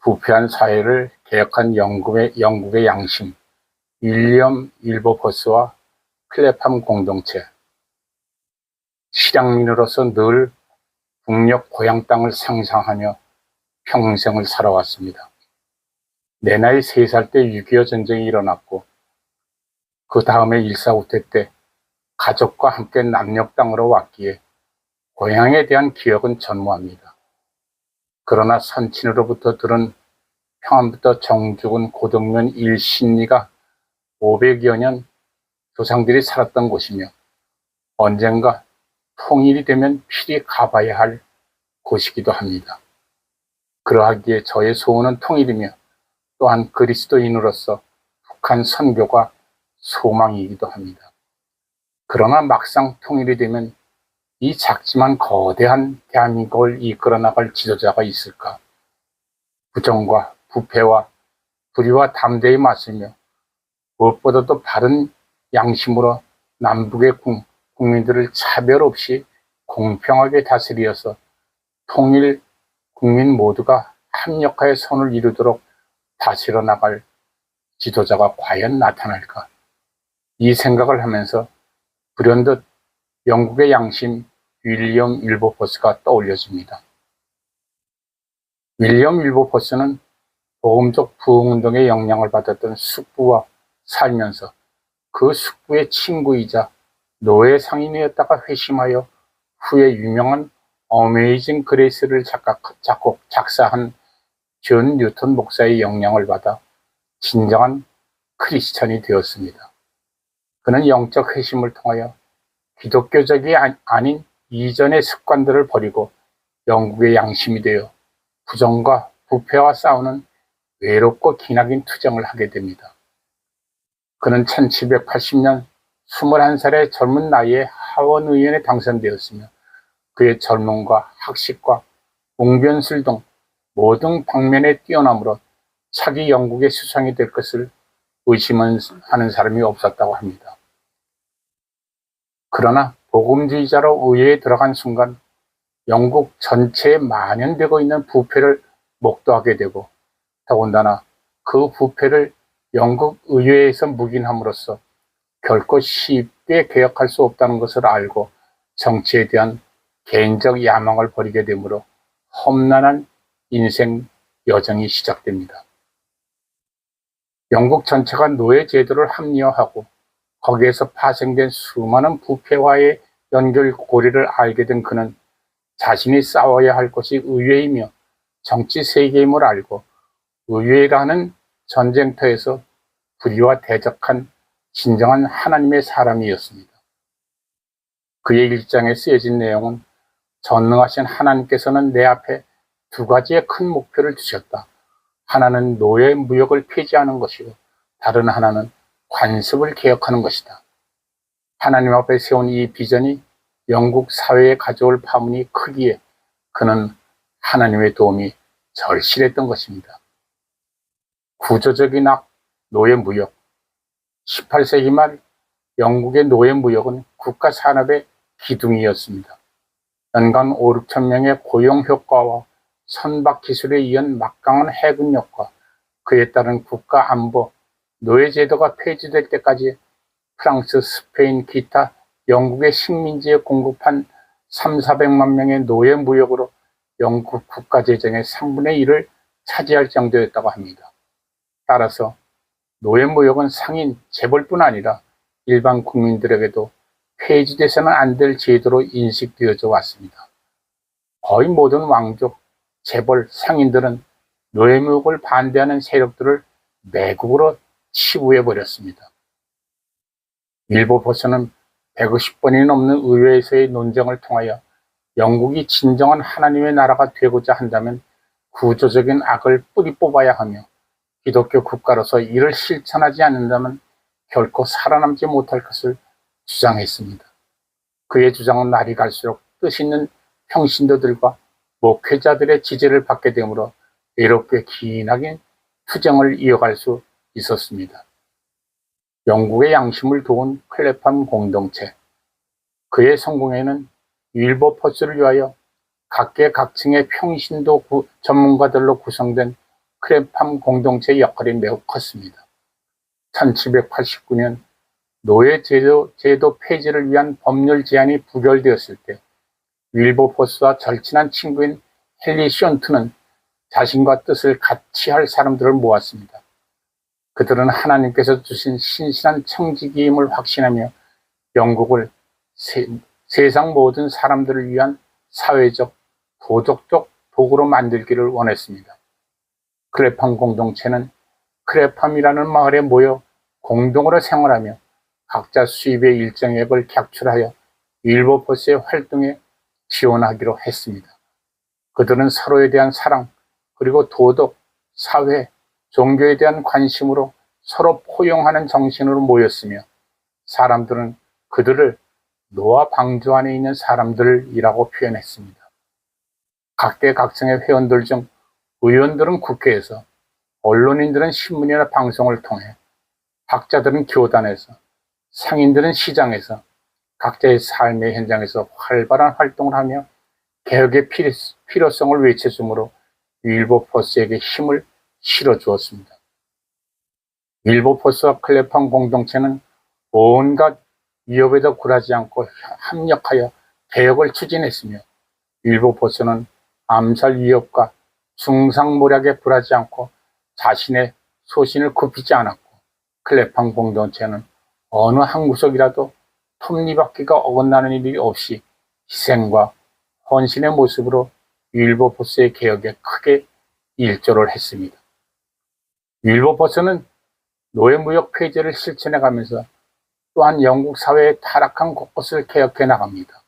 부패한 사회를 개혁한 영국의 양심, 윌리엄 윌버포스와 클레팜 공동체. 실향민으로서 늘 북녘 고향 땅을 상상하며 평생을 살아왔습니다. 내 나이 3살 때 6.25 전쟁이 일어났고 그 다음에 일사후퇴 때 가족과 함께 남녘 땅으로 왔기에 고향에 대한 기억은 전무합니다. 그러나 선친으로부터 들은 평안부터 정죽은 고덕면 일신리가 500여 년 조상들이 살았던 곳이며 언젠가 통일이 되면 필히 가봐야 할 곳이기도 합니다. 그러하기에 저의 소원은 통일이며 또한 그리스도인으로서 북한 선교가 소망이기도 합니다. 그러나 막상 통일이 되면 이 작지만 거대한 대한민국을 이끌어 나갈 지도자가 있을까? 부정과 부패와 불의와 담대히 맞서며 무엇보다도 바른 양심으로 남북의 국민들을 차별 없이 공평하게 다스리어서 통일 국민 모두가 합력하여 선을 이루도록 다스려 나갈 지도자가 과연 나타날까? 이 생각을 하면서 불현듯 영국의 양심 윌리엄 윌버포스가 떠올려집니다. 윌리엄 윌버포스는 보험족 부흥운동의 영향을 받았던 숙부와 살면서 그 숙부의 친구이자 노예 상인이었다가 회심하여 후에 유명한 어메이징 그레이스를 작사한 존 뉴턴 목사의 영향을 받아 진정한 크리스천이 되었습니다. 그는 영적 회심을 통하여 기독교적이 아닌 이전의 습관들을 버리고 영국의 양심이 되어 부정과 부패와 싸우는 외롭고 기나긴 투쟁을 하게 됩니다. 그는 1780년 21살의 젊은 나이에 하원 의원에 당선되었으며 그의 젊음과 학식과 웅변술 등 모든 방면에 뛰어남으로 차기 영국의 수상이 될 것을 의심하는 사람이 없었다고 합니다. 그러나 복음주의자로 의회에 들어간 순간 영국 전체에 만연되고 있는 부패를 목도하게 되고 더군다나 그 부패를 영국 의회에서 묵인함으로써 결코 쉽게 개혁할 수 없다는 것을 알고 정치에 대한 개인적 야망을 버리게 되므로 험난한 인생 여정이 시작됩니다. 영국 전체가 노예 제도를 합리화하고 거기에서 파생된 수많은 부패와의 연결고리를 알게 된 그는 자신이 싸워야 할 것이 의회이며 정치 세계임을 알고 의회라는 전쟁터에서 불의와 대적한 진정한 하나님의 사람이었습니다. 그의 일장에 쓰여진 내용은 전능하신 하나님께서는 내 앞에 2가지의 큰 목표를 두셨다. 하나는 노예 무역을 폐지하는 것이고 다른 하나는 관습을 개혁하는 것이다. 하나님 앞에 세운 이 비전이 영국 사회에 가져올 파문이 크기에 그는 하나님의 도움이 절실했던 것입니다. 구조적인 노예 무역. 18세기 말 영국의 노예 무역은 국가 산업의 기둥이었습니다. 연간 5, 6천 명의 고용 효과와 선박 기술에 의한 막강한 해군력과 그에 따른 국가 안보, 노예 제도가 폐지될 때까지 프랑스, 스페인, 기타 영국의 식민지에 공급한 300~400만 명의 노예 무역으로 영국 국가 재정의 3분의 1을 차지할 정도였다고 합니다. 따라서 노예 무역은 상인, 재벌뿐 아니라 일반 국민들에게도 폐지돼서는 안 될 제도로 인식되어져 왔습니다. 거의 모든 왕족, 재벌, 상인들은 노예 무역을 반대하는 세력들을 매국으로 치부해버렸습니다. 윌버포스는 150번이 넘는 의회에서의 논쟁을 통하여 영국이 진정한 하나님의 나라가 되고자 한다면 구조적인 악을 뿌리 뽑아야 하며 기독교 국가로서 이를 실천하지 않는다면 결코 살아남지 못할 것을 주장했습니다. 그의 주장은 날이 갈수록 뜻 있는 평신도들과 목회자들의 지지를 받게 되므로 외롭게 기나긴 투쟁을 이어갈 수 있었습니다. 영국의 양심을 도운 클레팜 공동체. 그의 성공에는 윌버포스를 위하여 각계각층의 평신도 전문가들로 구성된 크레팜 공동체의 역할이 매우 컸습니다. 1789년 노예 제도 폐지를 위한 법률 제안이 부결되었을 때 윌버포스와 절친한 친구인 헨리 쇼트는 자신과 뜻을 같이 할 사람들을 모았습니다. 그들은 하나님께서 주신 신실한 청지기임을 확신하며 영국을 세상 모든 사람들을 위한 사회적, 도덕적 도구로 만들기를 원했습니다. 크레팜 공동체는 크레팜이라는 마을에 모여 공동으로 생활하며 각자 수입의 일정액을 객출하여 윌버포스의 활동에 지원하기로 했습니다. 그들은 서로에 대한 사랑, 그리고 도덕, 사회, 종교에 대한 관심으로 서로 포용하는 정신으로 모였으며 사람들은 그들을 노아 방주 안에 있는 사람들이라고 표현했습니다. 각계각층의 회원들 중 의원들은 국회에서, 언론인들은 신문이나 방송을 통해, 학자들은 교단에서, 상인들은 시장에서 각자의 삶의 현장에서 활발한 활동을 하며 개혁의 필요성을 외쳐주므로 윌버포스에게 힘을 실어주었습니다. 윌버포스와 크레팜 공동체는 온갖 위협에도 굴하지 않고 합력하여 개혁을 추진했으며 윌버포스는 암살 위협과 중상모략에 굴하지 않고 자신의 소신을 굽히지 않았고 크레팜 공동체는 어느 한 구석이라도 톱니바퀴가 어긋나는 일이 없이 희생과 헌신의 모습으로 윌버포스의 개혁에 크게 일조를 했습니다. 윌버포스는 노예무역 폐지를 실천해가면서 또한 영국 사회의 타락한 곳곳을 개혁해 나갑니다.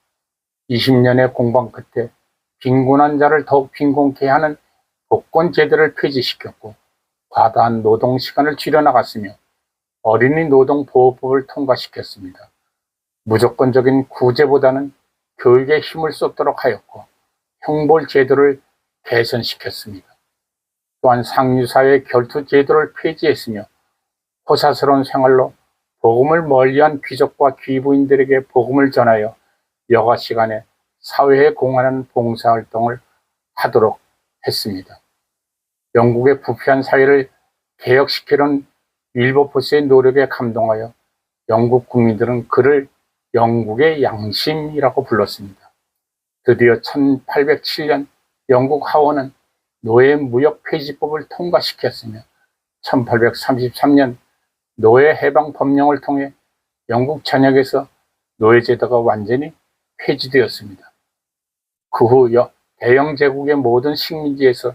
20년의 공방 끝에 빈곤한 자를 더욱 빈곤케 하는 복권 제도를 폐지시켰고 과다한 노동 시간을 줄여나갔으며 어린이 노동보호법을 통과시켰습니다. 무조건적인 구제보다는 교육에 힘을 쏟도록 하였고 형벌 제도를 개선시켰습니다. 또한 상류사회 결투 제도를 폐지했으며 호사스러운 생활로 복음을 멀리한 귀족과 귀부인들에게 복음을 전하여 여가 시간에 사회에 공헌하는 봉사활동을 하도록 했습니다. 영국의 부패한 사회를 개혁시키려는 윌버포스의 노력에 감동하여 영국 국민들은 그를 영국의 양심이라고 불렀습니다. 드디어 1807년 영국 하원은 노예 무역 폐지법을 통과시켰으며 1833년 노예 해방 법령을 통해 영국 전역에서 노예 제도가 완전히 폐지되었습니다. 그 후 대영 제국의 모든 식민지에서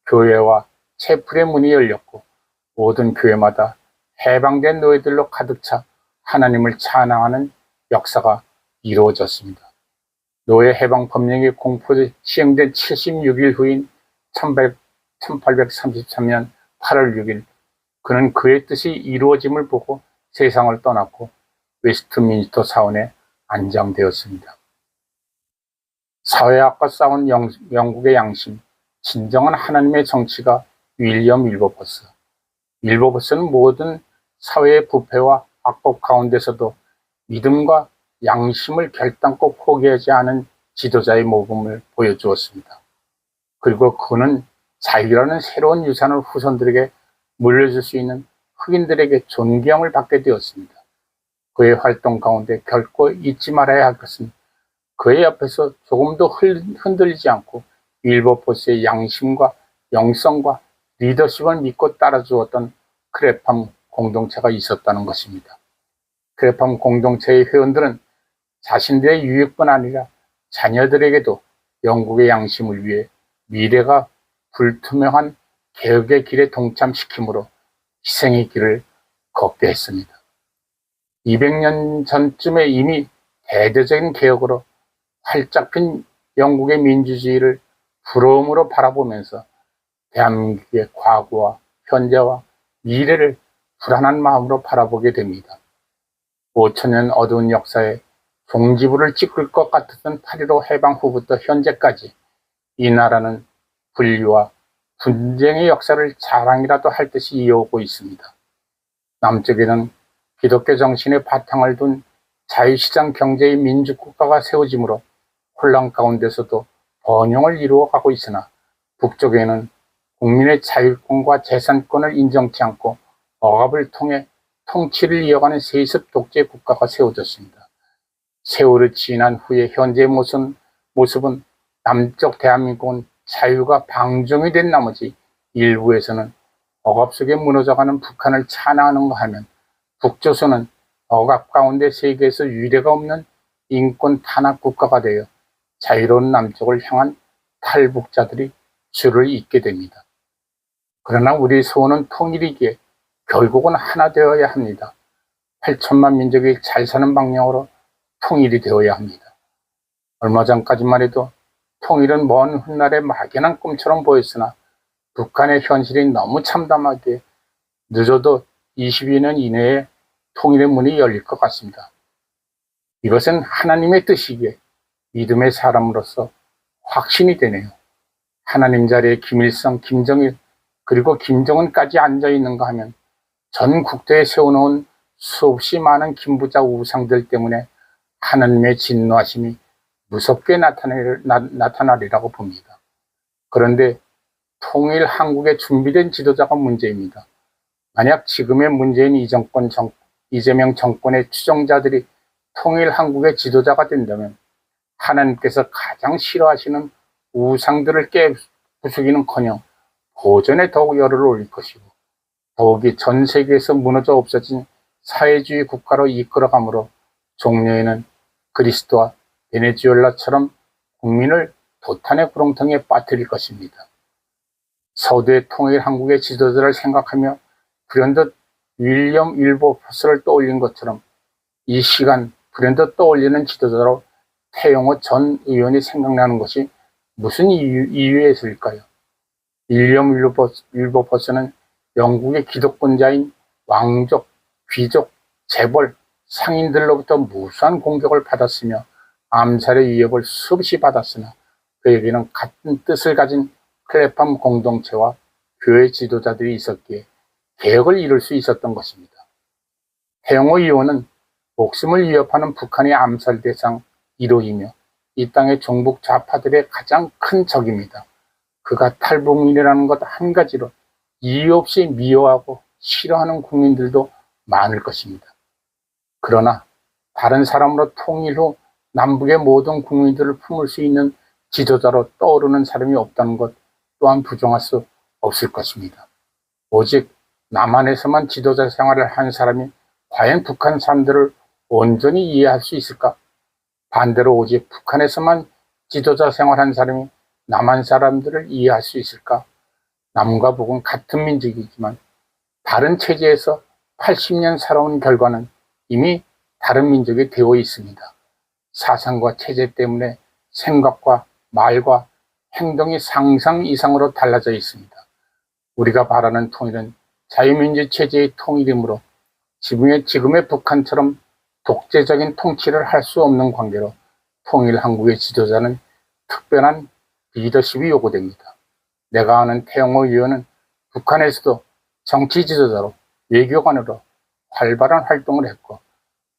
교회와 채플의 문이 열렸고 모든 교회마다 해방된 노예들로 가득 차 하나님을 찬양하는 역사가 이루어졌습니다. 노예 해방 법령이 공포 시행된 76일 후인 1833년 8월 6일 그는 그의 뜻이 이루어짐을 보고 세상을 떠났고 웨스트민스터 사원에 안장되었습니다. 사회학과 싸운 영국의 양심, 진정한 하나님의 정치가 윌리엄 윌버포스. 윌버포스는 모든 사회의 부패와 악법 가운데서도 믿음과 양심을 결단코 포기하지 않은 지도자의 모범을 보여주었습니다. 그리고 그는 자유라는 새로운 유산을 후손들에게 물려줄 수 있는 흑인들에게 존경을 받게 되었습니다. 그의 활동 가운데 결코 잊지 말아야 할 것은 그의 옆에서 조금도 흔들리지 않고 윌버포스의 양심과 영성과 리더십을 믿고 따라주었던 크레팜 공동체가 있었다는 것입니다. 크레팜 공동체의 회원들은 자신들의 유익뿐 아니라 자녀들에게도 영국의 양심을 위해 미래가 불투명한 개혁의 길에 동참시키므로 희생의 길을 걷게 했습니다. 200년 전쯤에 이미 대대적인 개혁으로 활짝 핀 영국의 민주주의를 부러움으로 바라보면서 대한민국의 과거와 현재와 미래를 불안한 마음으로 바라보게 됩니다. 5천년 어두운 역사에 종지부를 찍을 것 같았던 8.15 해방 후부터 현재까지 이 나라는 분리와 분쟁의 역사를 자랑이라도 할 듯이 이어오고 있습니다. 남쪽에는 기독교 정신의 바탕을 둔 자유시장 경제의 민주국가가 세워지므로 혼란 가운데서도 번영을 이루어가고 있으나 북쪽에는 국민의 자율권과 재산권을 인정치 않고 억압을 통해 통치를 이어가는 세습 독재 국가가 세워졌습니다. 세월이 지난 후에 현재의 모습은 남쪽 대한민국은 자유가 방종이 된 나머지 일부에서는 억압 속에 무너져가는 북한을 찬양하는가 하면, 북조선은 억압 가운데 세계에서 유례가 없는 인권 탄압 국가가 되어 자유로운 남쪽을 향한 탈북자들이 줄을 잇게 됩니다. 그러나 우리 소원은 통일이기에 결국은 하나 되어야 합니다. 8천만 민족이 잘 사는 방향으로 통일이 되어야 합니다. 얼마 전까지만 해도 통일은 먼 훗날의 막연한 꿈처럼 보였으나 북한의 현실이 너무 참담하게 늦어도 22년 이내에 통일의 문이 열릴 것 같습니다. 이것은 하나님의 뜻이기에 믿음의 사람으로서 확신이 되네요. 하나님 자리에 김일성, 김정일, 그리고 김정은까지 앉아있는가 하면 전 국토에 세워놓은 수없이 많은 김부자 우상들 때문에 하나님의 진노하심이 무섭게 나타나리라고 봅니다. 그런데 통일 한국에 준비된 지도자가 문제입니다. 만약 지금의 문재인 이재명 정권의 추종자들이 통일 한국의 지도자가 된다면 하나님께서 가장 싫어하시는 우상들을 부수기는커녕 보존에 더욱 열을 올릴 것이고, 더욱이 전 세계에서 무너져 없어진 사회주의 국가로 이끌어가므로 종려에는 그리스도와 베네수엘라처럼 국민을 도탄의 구렁텅이에 빠뜨릴 것입니다. 서두의 통일 한국의 지도자를 생각하며 불현듯 윌리엄 윌버포스를 떠올린 것처럼 이 시간 불현듯 떠올리는 지도자로 태영호 전 의원이 생각나는 것이 무슨 이유에서일까요? 윌리엄 윌버포스는 영국의 기득권자인 왕족, 귀족, 재벌, 상인들로부터 무수한 공격을 받았으며 암살의 위협을 수없이 받았으나 그에게는 같은 뜻을 가진 클레팜 공동체와 교회 지도자들이 있었기에 개혁을 이룰 수 있었던 것입니다. 태영호 의원은 목숨을 위협하는 북한의 암살 대상 1호이며 이 땅의 종북 좌파들의 가장 큰 적입니다. 그가 탈북민이라는 것 한 가지로 이유 없이 미워하고 싫어하는 국민들도 많을 것입니다. 그러나 다른 사람으로 통일 후 남북의 모든 국민들을 품을 수 있는 지도자로 떠오르는 사람이 없다는 것 또한 부정할 수 없을 것입니다. 오직 남한에서만 지도자 생활을 한 사람이 과연 북한 사람들을 온전히 이해할 수 있을까? 반대로 오직 북한에서만 지도자 생활한 사람이 남한 사람들을 이해할 수 있을까? 남과 북은 같은 민족이지만 다른 체제에서 80년 살아온 결과는 이미 다른 민족이 되어 있습니다. 사상과 체제 때문에 생각과 말과 행동이 상상 이상으로 달라져 있습니다. 우리가 바라는 통일은 자유민주 체제의 통일이므로 지금의 북한처럼 독재적인 통치를 할 수 없는 관계로 통일 한국의 지도자는 특별한 리더십이 요구됩니다. 내가 아는 태영호 의원은 북한에서도 정치 지도자로 외교관으로 활발한 활동을 했고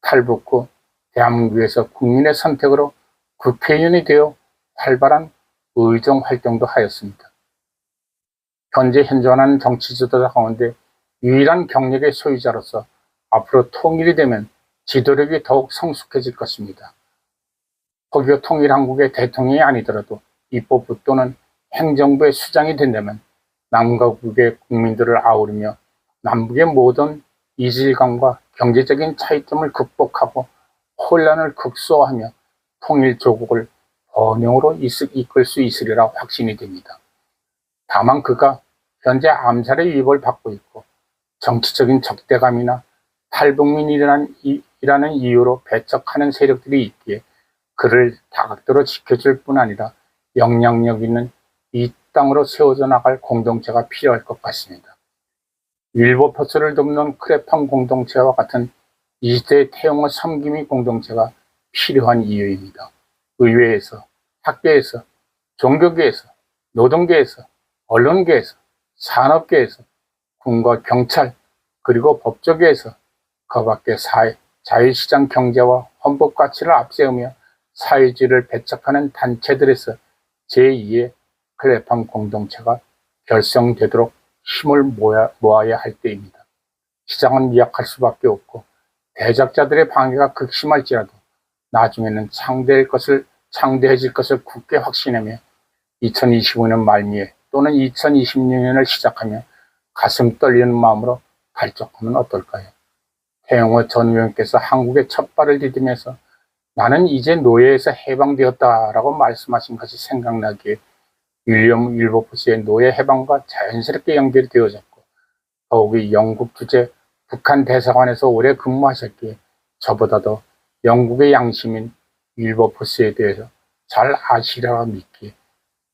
탈북 후 대한민국에서 국민의 선택으로 국회의원이 되어 활발한 의정 활동도 하였습니다. 현재 현존하는 정치 지도자 가운데 유일한 경력의 소유자로서 앞으로 통일이 되면 지도력이 더욱 성숙해질 것입니다. 혹여 통일 한국의 대통령이 아니더라도 입법부 또는 행정부의 수장이 된다면 남과 북의 국민들을 아우르며 남북의 모든 이질감과 경제적인 차이점을 극복하고 혼란을 극소화하며 통일 조국을 번영으로 이끌 수 있으리라 확신이 됩니다. 다만 그가 현재 암살의 위협을 받고 있고 정치적인 적대감이나 탈북민이라는 이유로 배척하는 세력들이 있기에 그를 다각도로 지켜줄 뿐 아니라 영향력 있는 이 땅으로 세워져 나갈 공동체가 필요할 것 같습니다. 윌버포스를 돕는 크레팜 공동체와 같은 20대 태영호 섬김이 공동체가 필요한 이유입니다. 의회에서, 학교에서, 종교계에서, 노동계에서, 언론계에서, 산업계에서, 군과 경찰, 그리고 법조계에서 그 밖에 자유시장 경제와 헌법 가치를 앞세우며 사회주의를 배척하는 단체들에서 제2의 클레팜 공동체가 결성되도록 힘을 모아야 할 때입니다. 시장은 미약할 수밖에 없고 대적자들의 방해가 극심할지라도 나중에는 창대해질 것을 굳게 확신하며 2025년 말미에 또는 2026년을 시작하며 가슴 떨리는 마음으로 발족하면 어떨까요? 태영호 전 의원께서 한국의 첫 발을 디디면서 나는 이제 노예에서 해방되었다라고 말씀하신 것이 생각나기에 윌리엄 윌버포스의 노예 해방과 자연스럽게 연결이 되어졌고 더욱이 영국 주재 북한 대사관에서 오래 근무하셨기에 저보다도 영국의 양심인 윌버포스에 대해서 잘 아시리라 믿기에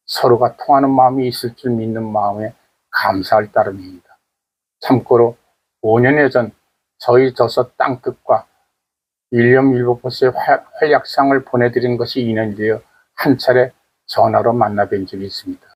서로가 통하는 마음이 있을 줄 믿는 마음에 감사할 따름입니다. 참고로 5년여 전 저희 저서 땅끝과 윌리엄 윌버포스의 활약상을 보내드린 것이 인연이 되어 한 차례 전화로 만나 뵌 적이 있습니다.